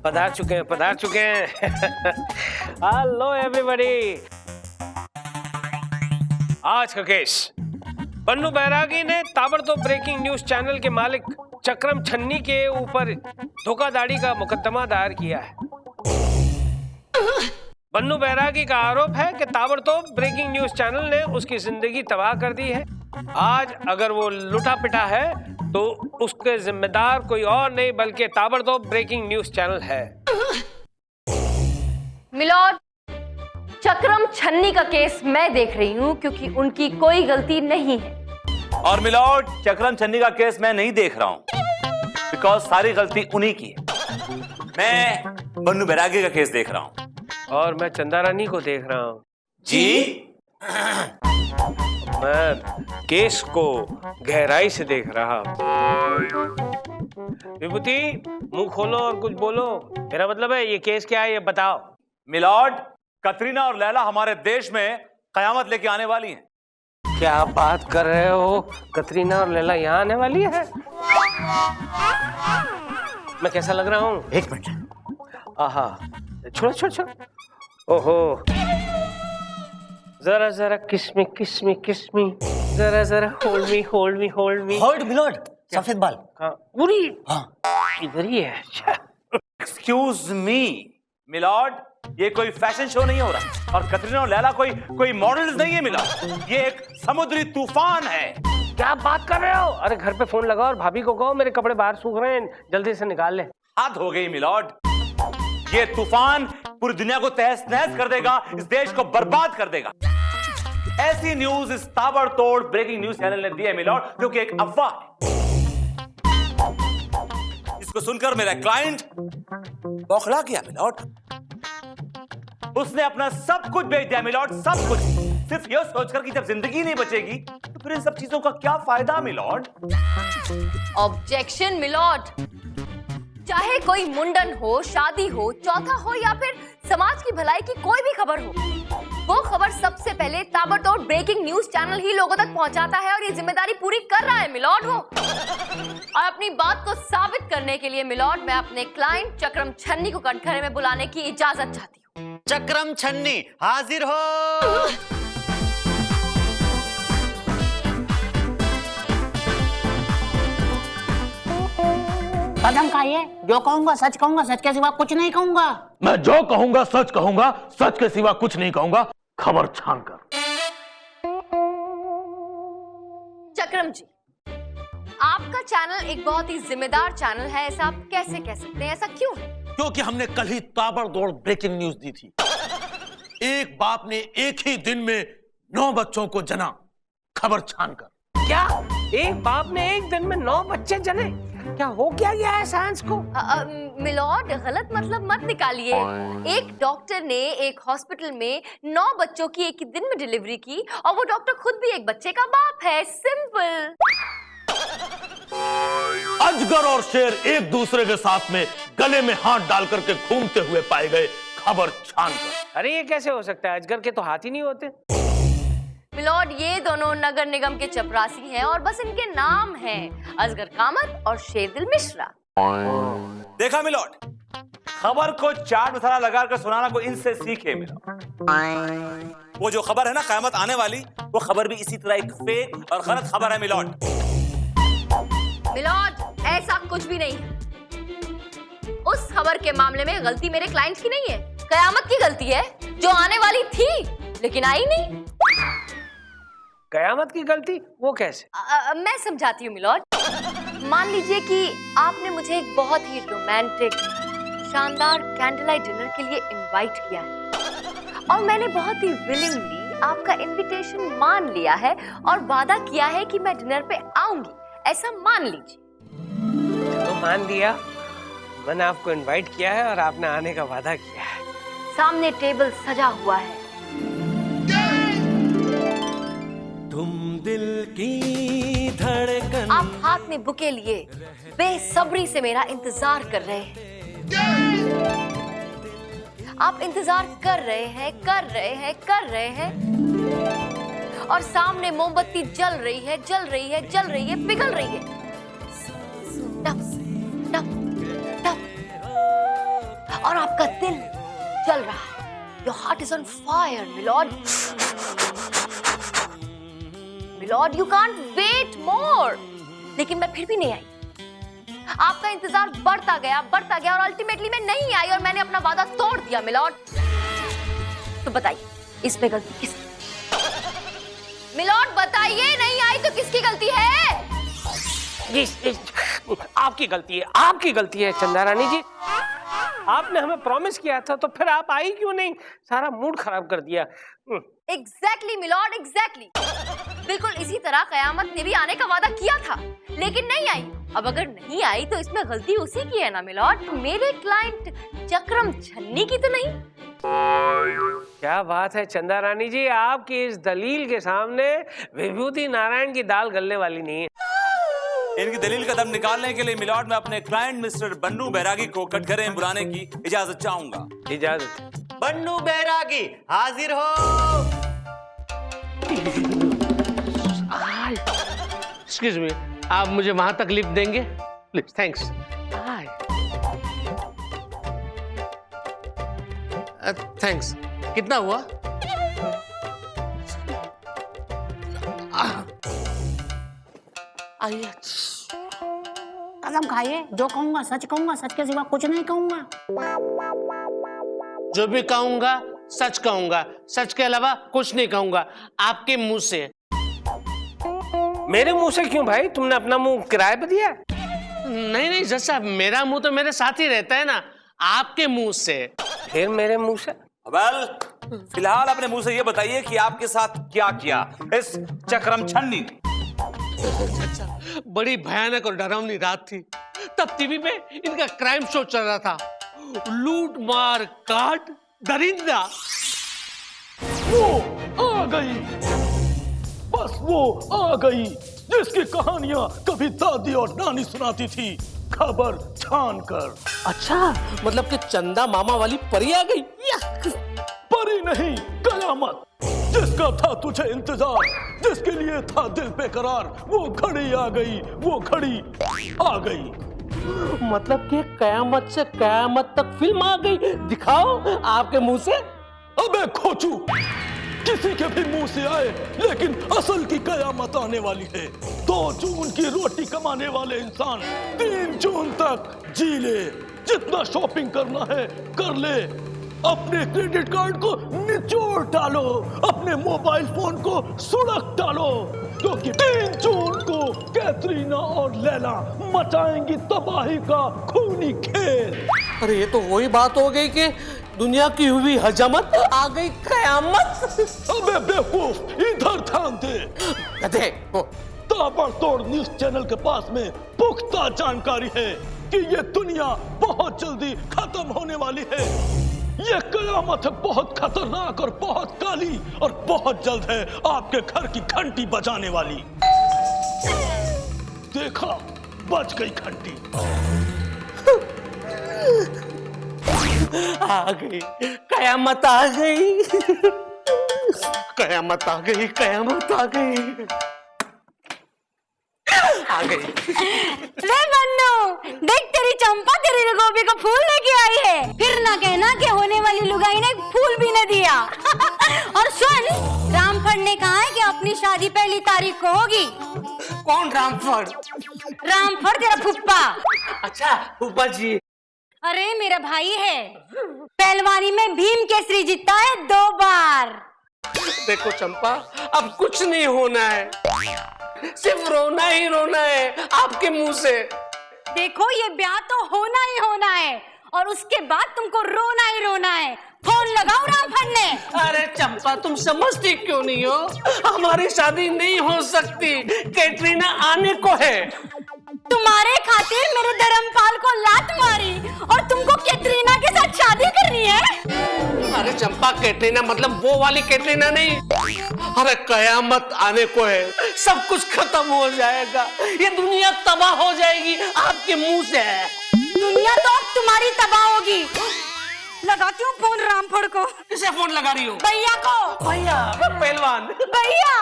पधार चुके हैं हेलो एवरीबॉडी। आज का केस, बन्नू बैरागी ने ताबड़तोड़ ब्रेकिंग न्यूज चैनल के मालिक चक्रम छन्नी के ऊपर धोखाधड़ी का मुकदमा दायर किया है। बन्नू बैरागी का आरोप है कि ताबड़तोड़ ब्रेकिंग न्यूज चैनल ने उसकी जिंदगी तबाह कर दी है। आज अगर वो लुटा पिटा है तो उसके जिम्मेदार कोई और नहीं बल्कि ताबड़तोड़ ब्रेकिंग न्यूज चैनल है। मिलॉर्ड, चक्रम छन्नी का केस मैं देख रही हूँ क्योंकि उनकी कोई गलती नहीं है। और मिलॉर्ड, चक्रम छन्नी का केस मैं नहीं देख रहा हूँ बिकॉज सारी गलती उन्हीं की है। मैं बन्नू बैरागी का केस देख रहा हूँ। और मैं चंदा रानी को देख रहा हूँ। जी? मैं केस को गहराई से देख रहा हूँ। विभूति, मुंह खोलो और कुछ बोलो। मेरा मतलब है ये केस क्या है, ये बताओ। मिलॉर्ड, कतरीना और लैला हमारे देश में कयामत लेके आने वाली हैं। क्या बात कर रहे हो? कतरीना और लैला यहाँ आने वाली है? मैं कैसा लग रहा हूँ? एक मिनट। आहा, छोड़ो। ओहो, जरा जरा किस्मी जरा होल्ड मी। होल्ड मिलॉर्ड, सफेद बाल। पूरी हाँ, इधर ही है। एक्सक्यूज मी मिलॉर्ड, ये कोई फैशन शो नहीं हो रहा और कतरीना और लैला कोई मॉडल्स नहीं है मिलॉर्ड। ये एक समुद्री तूफान है। क्या बात कर रहे हो? अरे घर पे फोन लगाओ और भाभी को कहो मेरे कपड़े बाहर सूख रहे हैं, जल्दी से निकाल ले। हद हो गई मिलॉर्ड, ये तूफान पूरी दुनिया को तहस नहस कर देगा, इस देश को बर्बाद कर देगा। ऐसी न्यूज इस ताबड़तोड़ ब्रेकिंग न्यूज चैनल ने दी है मिलॉर्ड, जो कि एक अफवाह है। इसको सुनकर मेरा क्लाइंट बौखला गया मिलॉर्ड। उसने अपना सब कुछ बेच दिया मिलॉर्ड, सब कुछ, सिर्फ यह सोचकर कि जब जिंदगी नहीं बचेगी तो फिर इन सब चीजों का क्या फायदा मिलॉर्ड। ऑब्जेक्शन मिलॉर्ड, चाहे कोई मुंडन हो, शादी हो, चौथा हो या फिर समाज की भलाई की कोई भी खबर हो, वो खबर सबसे पहले ताबड़तोड़ ब्रेकिंग न्यूज चैनल ही लोगों तक पहुंचाता है और ये जिम्मेदारी पूरी कर रहा है मिलॉर्ड वो। और अपनी बात को साबित करने के लिए मिलॉर्ड, मैं अपने क्लाइंट चक्रम छन्नी को कटघरे में बुलाने की इजाजत चाहती हूँ। चक्रम छन्नी हाजिर हो। कदम खाइए, जो कहूंगा सच कहूंगा, सच के सिवा कुछ नहीं कहूंगा। मैं जो कहूंगा, सच के सिवा कुछ नहीं कहूंगा, खबर छान कर। चक्रम जी, आपका चैनल एक बहुत ही जिम्मेदार चैनल है, ऐसा आप कैसे कह सकते हैं? ऐसा क्यों है? क्योंकि हमने कल ही ताबड़तोड़ ब्रेकिंग न्यूज दी थी। एक बाप ने एक ही दिन में 9 बच्चों को जना, खबर छान कर। क्या एक बाप ने एक दिन में 9 बच्चे जने? क्या हो क्या गया है साइंस को? मिलॉर्ड, गलत मतलब मत निकालिए। एक डॉक्टर ने एक हॉस्पिटल में 9 बच्चों की एक ही दिन में डिलीवरी की और वो डॉक्टर खुद भी एक बच्चे का बाप है। सिंपल। अजगर और शेर एक दूसरे के साथ में गले में हाथ डाल करके घूमते हुए पाए गए, खबर छान कर। अरे ये कैसे हो सकता है? अजगर के तो हाथ ही नहीं होते। मिलॉर्ड, ये दोनों नगर निगम के चपरासी हैं और बस इनके नाम हैं अजगर कामत और शेरदिल मिश्रा। देखा मिलॉर्ड, खबर को चाट मसाला लगाकर सुनाना को इनसे सीखे मिलॉर्ड। वो जो खबर है ना कयामत आने वाली, वो खबर भी इसी तरह एक फेक और गलत खबर है मिलॉर्ड। मिलॉर्ड, ऐसा कुछ भी नहीं है। उस खबर के मामले में गलती मेरे क्लाइंट की नहीं है, कयामत की गलती है, जो आने वाली थी लेकिन आई नहीं। कयामत की गलती? वो कैसे? मैं समझाती हूँ मिलॉर्ड। मान लीजिए कि आपने मुझे एक बहुत ही रोमांटिक शानदार कैंडल लाइट डिनर के लिए इनवाइट किया है और मैंने बहुत ही विलिंगली आपका इनविटेशन मान लिया है और वादा किया है कि मैं डिनर पे आऊंगी, ऐसा मान लीजिए। तो मान लिया, मैंने आपको इनवाइट किया है और आपने आने का वादा किया है। सामने टेबल सजा हुआ है, तुम दिल की धड़कन। आप हाथ में बुके लिए बेसब्री से मेरा इंतजार कर रहे हैं। आप इंतजार कर रहे हैं और सामने मोमबत्ती जल रही है, पिघल रही है। टप टप टप heart is on fire, Milord. Milord, you can't wait more. लेकिन मैं फिर भी नहीं आई। आपका इंतजार बढ़ता गया और अल्टीमेटली मैं नहीं आई और मैंने अपना वादा तोड़ दिया, मिलॉर्ड। तो बताइए, इसमें गलती किसकी? मिलॉर्ड बताइए, नहीं आई तो किसकी गलती है? आपकी गलती है चंदा रानी जी। आपने हमें प्रॉमिस किया था, तो फिर आप आई क्यों नहीं? सारा मूड खराब कर दिया। Exactly milord, exactly. बिल्कुल इसी तरह कयामत ने भी आने का वादा किया था, लेकिन नहीं आई। अब अगर नहीं आई तो इसमें गलती उसी की है ना मिलॉर्ड, मेरे क्लाइंट चक्रम छन्नी की तो नहीं। क्या बात है चंदा रानी जी, आपकी इस दलील के सामने विभूति नारायण की दाल गलने वाली नहीं है। इनकी दलील का दम निकालने के लिए मिलॉर्ड मैं अपने क्लाइंट मिस्टर बन्नू बैरागी को कटघरे में बुलाने की इजाजत चाहूंगा। इजाजत। बन्नू बैरागी हाजिर हो। एक्सक्यूज मी, आप मुझे वहां तक लिफ्ट देंगे प्लीज? थैंक्स। थैंक्स। कितना हुआ? आइए। कसम खाइए, जो कहूंगा सच कहूंगा, सच के सिवा कुछ नहीं कहूंगा। जो भी कहूंगा सच कहूंगा, सच के अलावा कुछ नहीं कहूंगा, आपके मुंह से। मेरे मुंह से क्यों भाई? तुमने अपना मुंह किराए पे दिया? नहीं जज साहब, मेरा मुंह तो मेरे साथ ही रहता है ना, आपके मुंह से। फिर मेरे मुंह से? वेल, फिलहाल अपने मुंह से ये बताइए कि आपके साथ क्या किया इस चक्रम छन्नी ने? बड़ी भयानक और डरावनी रात थी। तब टीवी पे इनका क्राइम शो चल रहा था, लूट मार काट दरिंदा। वो आ गई, बस वो आ गई जिसकी कहानियां कभी दादी और नानी सुनाती थी, खबर छान कर। अच्छा, मतलब कि चंदा मामा वाली परी आ गई? परी नहीं, कयामत। जिसका था तुझे इंतजार, जिसके लिए था दिल बेकरार, वो घड़ी आ गई, वो घड़ी आ गई। मतलब कि कयामत से कयामत तक फिल्म आ गई। दिखाओ आपके मुंह से। अबे खोचू, किसी के भी मुंह से आए, लेकिन असल की कयामत आने वाली है। 2 जून की रोटी कमाने वाले इंसान 3 जून तक जी ले। जितना शॉपिंग करना है कर ले, अपने क्रेडिट कार्ड को निचोड़ डालो, अपने मोबाइल फोन को सुड़क डालो, क्योंकि 3 जून को कैटरीना और लैला मचाएंगी तबाही का खूनी खेल। अरे ये तो वही बात हो गई कि दुनिया की हुई हजामत आ गई कयामत। अबे बेवकूफ, इधर ध्यान दे। गधे। ताबड़तोड़ न्यूज चैनल के पास में पुख्ता जानकारी है कि ये दुनिया बहुत जल्दी खत्म होने वाली है। ये कयामत है बहुत खतरनाक और बहुत काली, और बहुत जल्द है आपके घर की घंटी बजाने वाली। देखा, बज गई घंटी। आ गई कयामत, आ गई कयामत, आ गई कयामत, आ गई आ गई। रे बन्नू, देख तेरी चंपा तेरी गोभी का फूल लेके आई है। फिर ना कहना कि होने वाली लुगाई ने फूल भी न दिया। और सुन, रामफड़ ने कहा है कि अपनी शादी 1 तारीख को होगी। कौन रामफड़? रामफड़ तेरा फुप्पा। अच्छा फूफा जी। अरे मेरा भाई है, पहलवानी में भीम केसरी जीता है 2 बार। देखो चंपा, अब कुछ नहीं होना है, सिर्फ रोना ही रोना है आपके मुंह से। देखो, ये ब्याह तो होना ही होना है, और उसके बाद तुमको रोना ही रोना है। फोन लगाओ रामफड़ ने। अरे चंपा, तुम समझती क्यों नहीं हो? हमारी शादी नहीं हो सकती, कैटरीना आने को है। तुम्हारे खातिर मेरे धर्मपाल को लात मारी, और तुमको कैटरीना के साथ शादी करनी है? अरे चंपा, कैटरीना मतलब वो वाली कैटरीना नहीं। अरे कयामत आने को है, सब कुछ खत्म हो जाएगा, ये दुनिया तबाह हो जाएगी आपके मुंह से। दुनिया तो अब तुम्हारी तबाह होगी। लगाती हूँ फोन रामफड़ को। किसे फोन लगा रही हो? भैया को। भैया? पहलवान भैया,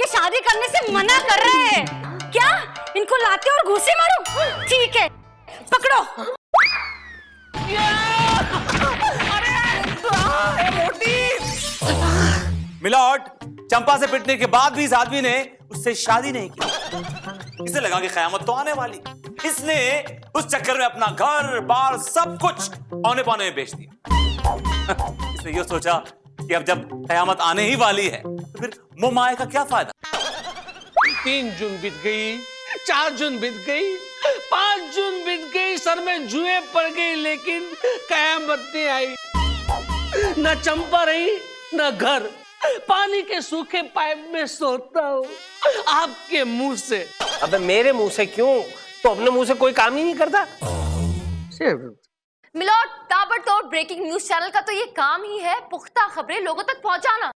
ये शादी करने से मना कर रहे हैं। क्या इनको लाते और घूसे मारो? ठीक है, पकड़ो। अरे मोटी मिलॉर्ड, चंपा से पिटने के बाद भी इस आदमी ने उससे शादी नहीं की। इसे लगा कि कयामत तो आने वाली, इसने उस चक्कर में अपना घर बार सब कुछ औने पौने में बेच दिया। इसने ये सोचा कि अब जब कयामत आने ही वाली है तो फिर मोह माया का क्या फायदा। 3 जून बीत गई, 4 जून बीत गई, 5 जून बीत गई, सर में जुएं पड़ गई, लेकिन कयामत नहीं आई। न चंपा रही न घर, पानी के सूखे पाइप में सोता हूँ आपके मुंह से। अबे मेरे मुंह से क्यों? तो अपने मुंह से कोई काम ही नहीं करता। मिलॉर्ड, ताबड़तोड़ ब्रेकिंग न्यूज चैनल का तो ये काम ही है पुख्ता खबरें लोगों तक पहुंचाना।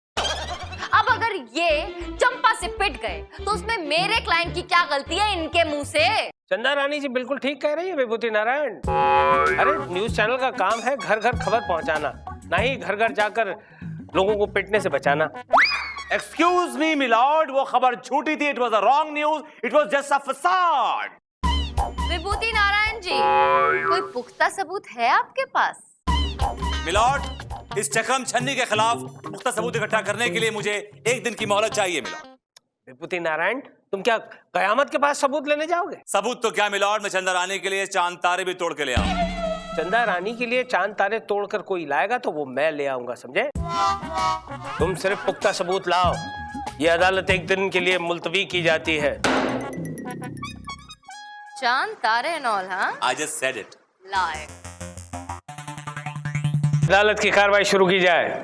अब अगर ये चंपा से पिट गए तो उसमें मेरे क्लाइंट की क्या गलती है इनके मुंह से? चंदा रानी जी बिल्कुल ठीक कह रही है विभूति नारायण। अरे न्यूज चैनल का काम है घर घर खबर पहुंचाना, ना ही घर घर जाकर लोगों को पिटने से बचाना। एक्सक्यूज मी मिलॉर्ड, वो खबर झूठी थी। It was a wrong news, it was just a facade. Vibhuti Narayan ji, कोई पुख्ता सबूत है आपके पास? मिलॉर्ड, इस चक्रम छन्नी के खिलाफ पुख्ता सबूत इकट्ठा करने के लिए मुझे 1 दिन की मोहलत चाहिए मिलॉर्ड। विभूति नारायण, तुम क्या कयामत के पास सबूत लेने जाओगे? सबूत तो क्या मिलॉर्ड, मैं चंदा रानी के लिए चांद तारे भी तोड़ के ले आऊंगा। चंदा रानी के लिए चांद तारे तोड़कर कोई लाएगा तो वो मैं ले आऊंगा, समझे? तुम सिर्फ पुख्ता सबूत लाओ। ये अदालत 1 दिन के लिए मुलतवी की जाती है। चांद तारे नॉल, हाँ? I just said it. लाए। अदालत की कार्रवाई शुरू की जाए।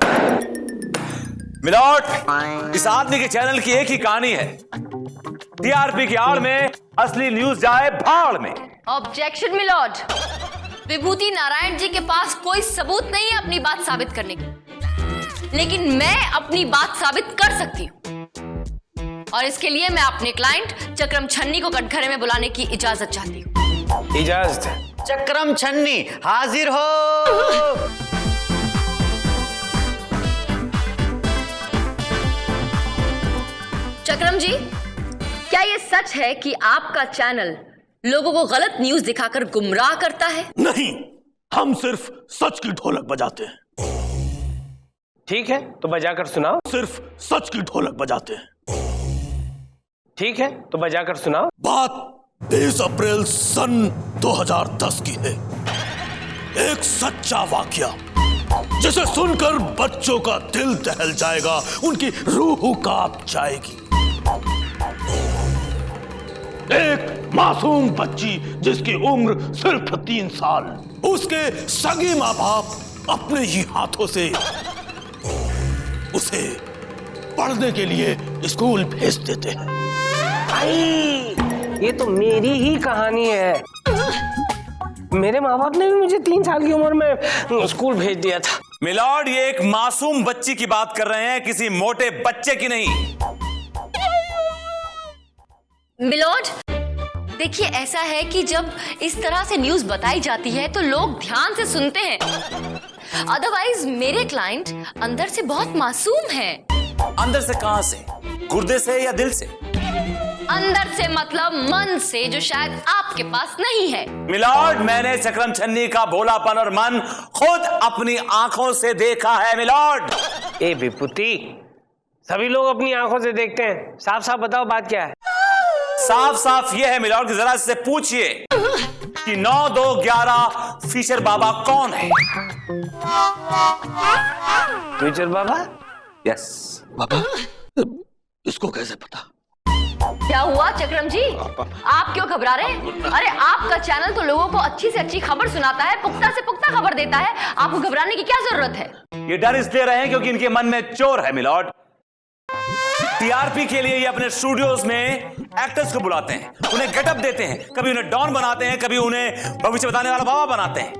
मिलॉर्ड, इस आदमी के चैनल की एक ही कहानी है। टीआरपी की आड़ में असली न्यूज जाए भाड़ में। ऑब्जेक्शन मिलॉर्ड, विभूति नारायण जी के पास कोई सबूत नहीं है अपनी बात साबित करने की, लेकिन मैं अपनी बात साबित कर सकती हूँ और इसके लिए मैं अपने क्लाइंट चक्रम छन्नी को कटघरे में बुलाने की इजाजत चाहती हूँ। इजाजत है। चक्रम छन्नी हाजिर हो। चक्रम जी, क्या ये सच है कि आपका चैनल लोगों को गलत न्यूज दिखाकर गुमराह करता है? नहीं, हम सिर्फ सच की ढोलक बजाते हैं। ठीक है तो बजाकर सुनाओ। सिर्फ सच की ढोलक बजाते हैं। ठीक है तो बजाकर सुनाओ। बात 20 अप्रैल सन 2010 की है। एक सच्चा वाकया जिसे सुनकर बच्चों का दिल दहल जाएगा, उनकी रूह कांप जाएगी। एक मासूम बच्ची जिसकी उम्र सिर्फ 3 साल, उसके सगे माँ बाप अपने ही हाथों से उसे पढ़ने के लिए स्कूल भेज देते हैं। भाई, ये तो मेरी ही कहानी है। मेरे माँ बाप ने भी मुझे 3 साल की उम्र में स्कूल भेज दिया था। मिलॉर्ड, ये एक मासूम बच्ची की बात कर रहे हैं, किसी मोटे बच्चे की नहीं। मिलॉर्ड, देखिए ऐसा है कि जब इस तरह से न्यूज बताई जाती है तो लोग ध्यान से सुनते हैं, अदरवाइज मेरे क्लाइंट अंदर से बहुत मासूम हैं। अंदर से कहां से? गुर्दे से या दिल से? अंदर से मतलब मन से, जो शायद आपके पास नहीं है। मिलॉर्ड, मैंने चक्रम छन्नी का भोलापन और मन खुद अपनी आंखों से देखा है मिलॉर्ड। ए विभूति, सभी लोग अपनी आंखों से देखते हैं। साफ साफ बताओ बात क्या है? साफ साफ यह है मिलॉर्ड कि जरा इससे पूछिए कि 9-2-11 फीचर बाबा कौन है? फ्यूचर बाबा? यस बाबा, इसको कैसे पता? क्या हुआ चक्रम जी, आप क्यों घबरा रहे हैं? अरे आपका चैनल तो लोगों को अच्छी से अच्छी खबर सुनाता है, पुख्ता से पुख्ता खबर देता है, आपको घबराने की क्या जरूरत है? ये डर इसलिए रहे क्योंकि इनके मन में चोर है मिलॉर्ड। टीआरपी के लिए ये अपने स्टूडियोज में एक्टर्स को बुलाते हैं, उन्हें गेटअप देते हैं, कभी उन्हें डॉन बनाते हैं, कभी उन्हें भविष्य बताने वाला बाबा बनाते हैं।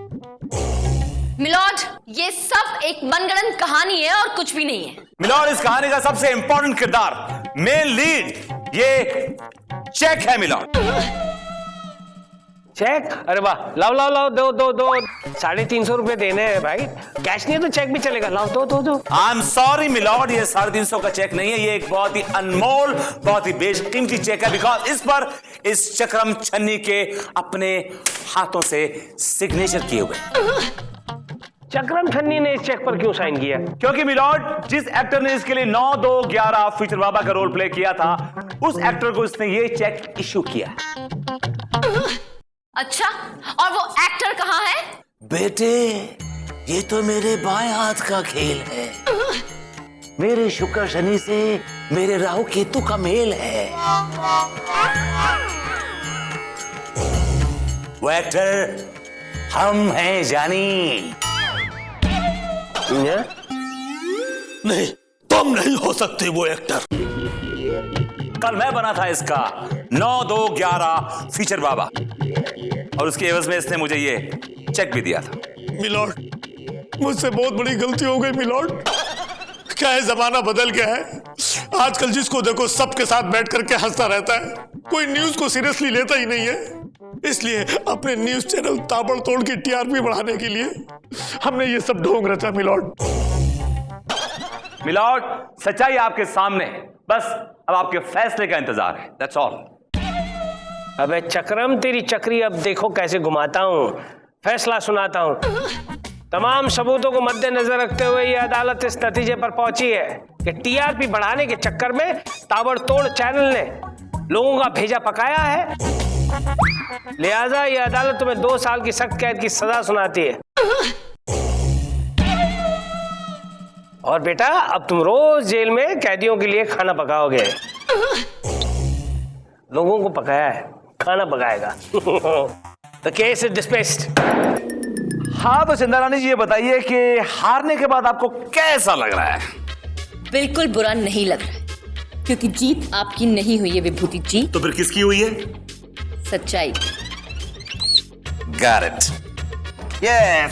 मिलॉर्ड, ये सब एक मनगढ़ंत कहानी है और कुछ भी नहीं है। मिलॉर्ड, इस कहानी का सबसे इंपॉर्टेंट किरदार, मेन लीड, ये चेक है मिलॉर्ड। चेक? अरे वाह, लाओ लाओ लाओ, दो 350 रुपए देने हैं भाई। कैश नहीं है तो चेक भी चलेगा, लाओ दो। आई एम सॉरी मिलॉर्ड, ये 350 का चेक नहीं है, ये एक बहुत ही अनमोल, बहुत ही बेशकीमती चेक है, बिकॉज इस पर इस चक्रम छन्नी के अपने हाथों से सिग्नेचर किए हुए। चक्रम छन्नी ने इस चेक पर क्यों साइन किया? क्योंकि मिलॉर्ड, जिस एक्टर ने इसके लिए 9-2-11 फीचर बाबा का रोल प्ले किया था, उस एक्टर को इसने ये चेक इश्यू किया। अच्छा, और वो एक्टर कहाँ है? बेटे, ये तो मेरे बाएं हाथ का खेल है। मेरे शुक्र शनि से मेरे राहु केतु का मेल है। वो एक्टर हम हैं जानी। नहीं, तुम नहीं हो सकते वो एक्टर। कल मैं बना था इसका 9-2-11 फीचर बाबा, और उसके एवज में इसने मुझे ये चेक भी दिया था। मिलॉर्ड, मुझसे बहुत बड़ी गलती हो गई मिलॉर्ड। क्या है, जमाना बदल गया है। आजकल जिसको देखो सबके साथ बैठ करके हंसता रहता है, कोई न्यूज को सीरियसली लेता ही नहीं है। इसलिए अपने न्यूज चैनल ताबड़तोड़ की टीआरपी बढ़ाने के लिए हमने ये सब ढोंग रचा मिलॉर्ड। मिलॉर्ड, सच्चाई आपके सामने, बस अब आपके फैसले का इंतजार है। That's all. अबे चक्रम, तेरी चक्री अब देखो कैसे घुमाता हूं, फैसला सुनाता हूं। तमाम सबूतों को मद्देनजर रखते हुए यह अदालत इस नतीजे पर पहुंची है कि टीआरपी बढ़ाने के चक्कर में ताबड़तोड़ चैनल ने लोगों का भेजा पकाया है। लिहाजा यह अदालत तुम्हें 2 साल की सख्त कैद की सजा सुनाती है। और बेटा, अब तुम रोज जेल में कैदियों के लिए खाना पकाओगे। लोगों को पकाया है, खाना पकाएगा। The case is dismissed। हाँ, तो चंदा रानी जी ये बताइए कि हारने के बाद आपको कैसा लग रहा है? बिल्कुल बुरा नहीं लग रहा है, क्योंकि जीत आपकी नहीं हुई है विभूति जी, तो फिर किसकी हुई है? सच्चाई। Got it. Yes।